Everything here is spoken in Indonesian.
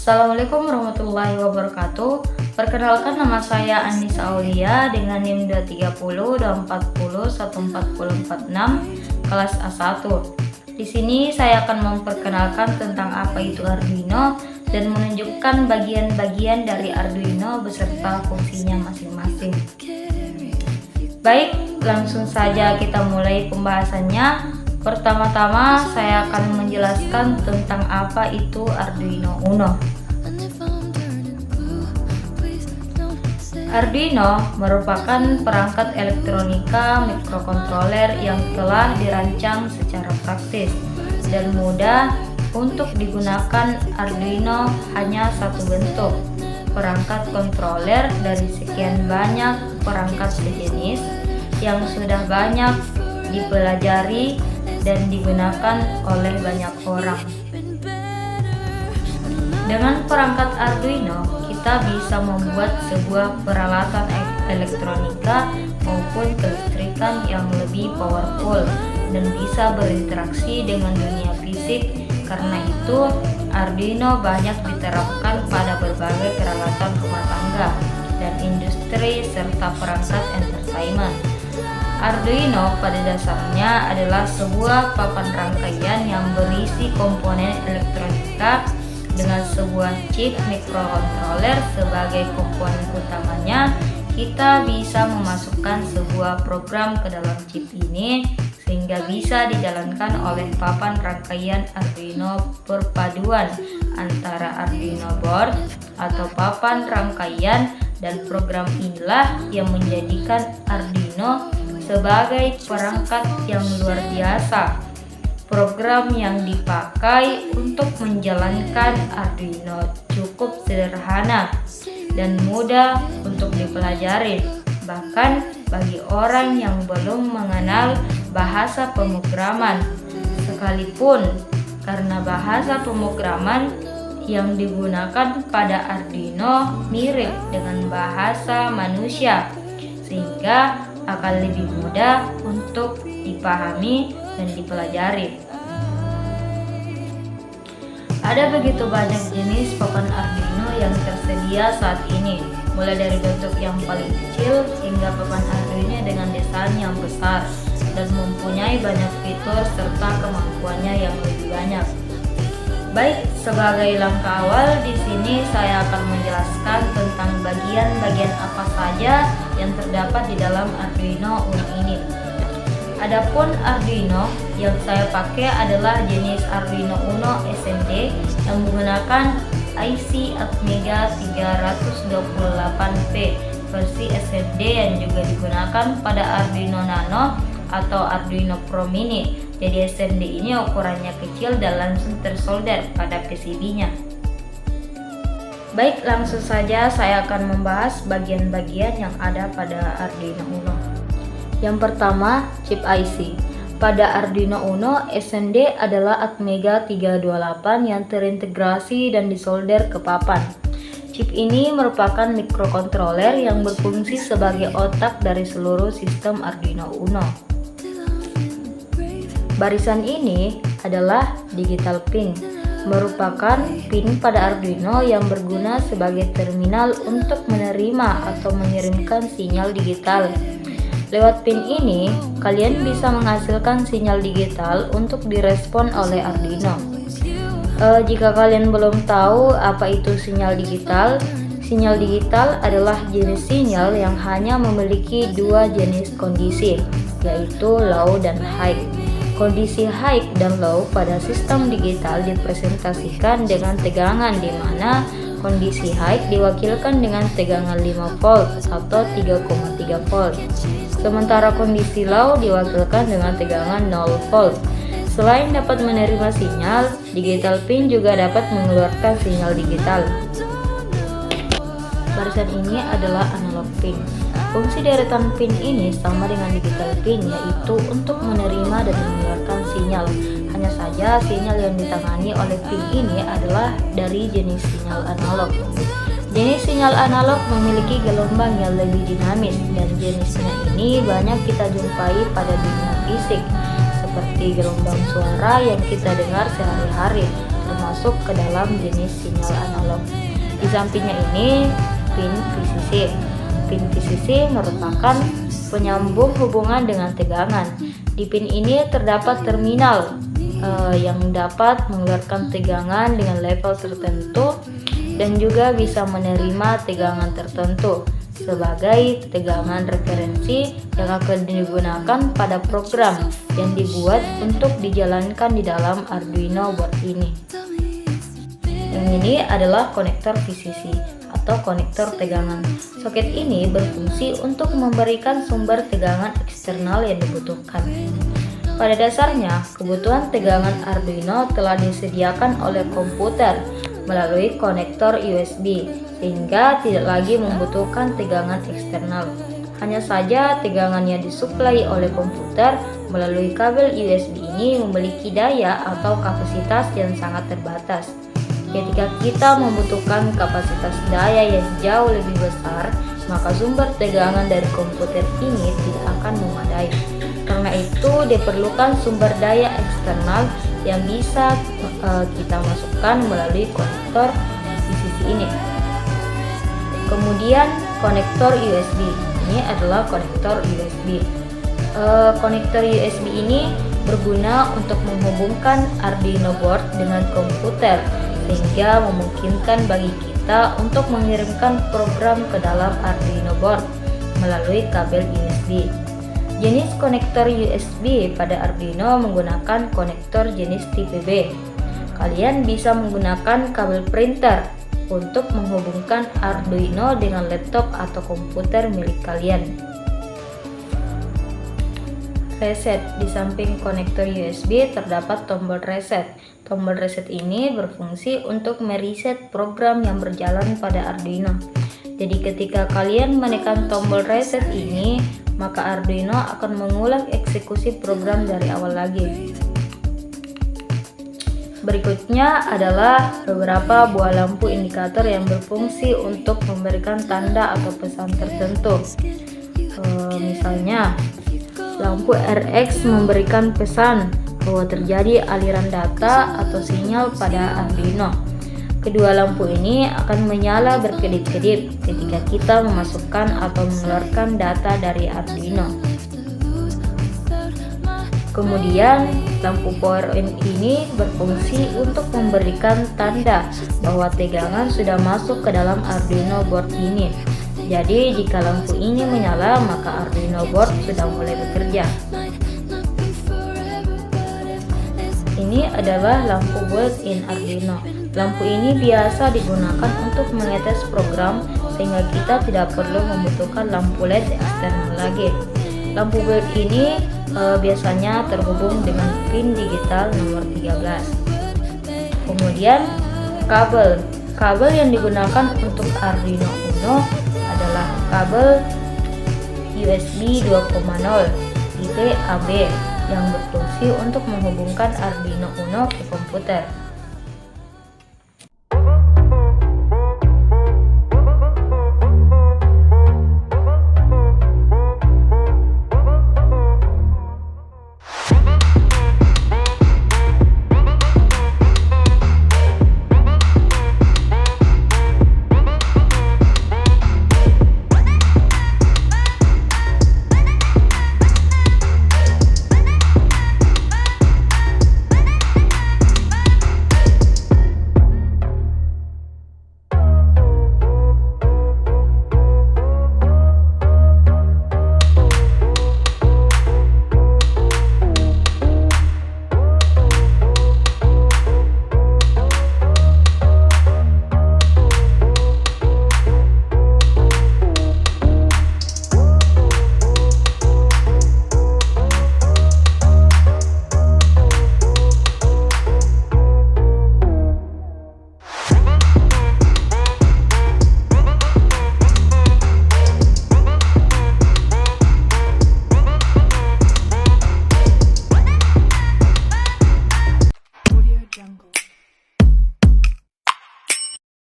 Assalamualaikum warahmatullahi wabarakatuh. Perkenalkan, nama saya Anissa Aulia dengan NIM 230 240 14046 kelas A1. Di sini saya akan memperkenalkan tentang apa itu Arduino dan menunjukkan bagian-bagian dari Arduino beserta fungsinya masing-masing. Baik, langsung saja kita mulai pembahasannya. Pertama-tama saya akan menjelaskan tentang apa itu Arduino Uno. Arduino merupakan perangkat elektronika mikrokontroler yang telah dirancang secara praktis dan mudah untuk digunakan. Arduino hanya satu bentuk, perangkat kontroler dari sekian banyak perangkat sejenis yang sudah banyak dipelajari dan digunakan oleh banyak orang. Dengan perangkat Arduino, kita bisa membuat sebuah peralatan elektronika maupun kelistrikan yang lebih powerful dan bisa berinteraksi dengan dunia fisik. Karena itu, Arduino banyak diterapkan pada berbagai peralatan rumah tangga dan industri serta perangkat entertainment. Arduino pada dasarnya adalah sebuah papan rangkaian yang berisi komponen elektronika dengan sebuah chip mikrokontroler sebagai komponen utamanya. Kita bisa memasukkan sebuah program ke dalam chip ini sehingga bisa dijalankan oleh papan rangkaian Arduino perpaduan antara Arduino board atau papan rangkaian, dan program inilah yang menjadikan Arduino sebagai perangkat yang luar biasa. Program yang dipakai untuk menjalankan Arduino cukup sederhana dan mudah untuk dipelajari, bahkan bagi orang yang belum mengenal bahasa pemrograman sekalipun, karena bahasa pemrograman yang digunakan pada Arduino mirip dengan bahasa manusia, sehingga akan lebih mudah untuk dipahami dan dipelajari. Ada begitu banyak jenis papan Arduino yang tersedia saat ini, mulai dari bentuk yang paling kecil hingga papan Arduino dengan desain yang besar dan mempunyai banyak fitur serta kemampuannya yang lebih banyak. Baik, sebagai langkah awal di sini saya akan menjelaskan tentang bagian-bagian apa saja yang terdapat di dalam Arduino Uno ini. Adapun Arduino yang saya pakai adalah jenis Arduino Uno SMD yang menggunakan IC Atmega 328P versi SMD yang juga digunakan pada Arduino Nano atau Arduino Pro Mini. Jadi SMD ini ukurannya kecil dan langsung tersolder pada PCB-nya. Baik, langsung saja saya akan membahas bagian-bagian yang ada pada Arduino Uno. Yang pertama, chip IC. Pada Arduino Uno, SMD adalah Atmega 328 yang terintegrasi dan disolder ke papan. Chip ini merupakan mikrokontroler yang berfungsi sebagai otak dari seluruh sistem Arduino Uno. Barisan ini adalah digital pin, merupakan pin pada Arduino yang berguna sebagai terminal untuk menerima atau mengirimkan sinyal digital. Lewat pin ini, kalian bisa menghasilkan sinyal digital untuk direspon oleh Arduino. Jika kalian belum tahu apa itu sinyal digital adalah jenis sinyal yang hanya memiliki dua jenis kondisi, yaitu low dan high. Kondisi high dan low pada sistem digital dipresentasikan dengan tegangan, di mana kondisi high diwakilkan dengan tegangan 5 volt atau 3,3 volt. Sementara kondisi low diwakilkan dengan tegangan 0 volt. Selain dapat menerima sinyal, digital pin juga dapat mengeluarkan sinyal digital. Barisan ini adalah analog pin. Fungsi deretan pin ini sama dengan digital pin, yaitu untuk menerima dan mengeluarkan sinyal. Hanya saja sinyal yang ditangani oleh pin ini adalah dari jenis sinyal analog. Jenis sinyal analog memiliki gelombang yang lebih dinamis, dan jenisnya ini banyak kita jumpai pada dunia fisik, seperti gelombang suara yang kita dengar sehari-hari, termasuk masuk ke dalam jenis sinyal analog. Di sampingnya ini pin VCC. Pin VCC merupakan penyambung hubungan dengan tegangan. Di pin ini terdapat terminal yang dapat mengeluarkan tegangan dengan level tertentu dan juga bisa menerima tegangan tertentu sebagai tegangan referensi yang akan digunakan pada program yang dibuat untuk dijalankan di dalam Arduino board ini. Yang ini adalah konektor VCC atau konektor tegangan. Soket ini berfungsi untuk memberikan sumber tegangan eksternal yang dibutuhkan. Pada dasarnya, kebutuhan tegangan Arduino telah disediakan oleh komputer melalui konektor USB, sehingga tidak lagi membutuhkan tegangan eksternal. Hanya saja tegangannya disuplai oleh komputer melalui kabel USB ini memiliki daya atau kapasitas yang sangat terbatas. Ketika kita membutuhkan kapasitas daya yang jauh lebih besar, maka sumber tegangan dari komputer ini tidak akan memadai. Karena itu diperlukan sumber daya eksternal yang bisa kita masukkan melalui konektor VCC ini. Kemudian konektor USB. Ini adalah konektor USB. Konektor USB ini berguna untuk menghubungkan Arduino board dengan komputer, sehingga memungkinkan bagi kita untuk mengirimkan program ke dalam Arduino board melalui kabel USB. Jenis konektor USB pada Arduino menggunakan konektor jenis tipe B. Kalian bisa menggunakan kabel printer untuk menghubungkan Arduino dengan laptop atau komputer milik kalian. Reset. Di samping konektor USB terdapat tombol reset. Tombol reset ini berfungsi untuk mereset program yang berjalan pada Arduino. Jadi ketika kalian menekan tombol reset ini, maka Arduino akan mengulang eksekusi program dari awal lagi. Berikutnya adalah beberapa buah lampu indikator yang berfungsi untuk memberikan tanda atau pesan tertentu. Misalnya, lampu RX memberikan pesan bahwa terjadi aliran data atau sinyal pada Arduino. Kedua lampu ini akan menyala berkedip-kedip ketika kita memasukkan atau mengeluarkan data dari Arduino. Kemudian, lampu power on ini berfungsi untuk memberikan tanda bahwa tegangan sudah masuk ke dalam Arduino board ini. Jadi, jika lampu ini menyala, maka Arduino board sudah mulai bekerja. Ini adalah lampu built-in Arduino. Lampu ini biasa digunakan untuk mengetes program sehingga kita tidak perlu membutuhkan lampu LED eksternal lagi. Lampu built ini biasanya terhubung dengan pin digital nomor 13. Kemudian kabel. Kabel yang digunakan untuk Arduino Uno adalah kabel USB 2.0 tipe AB yang berfungsi untuk menghubungkan Arduino Uno ke komputer.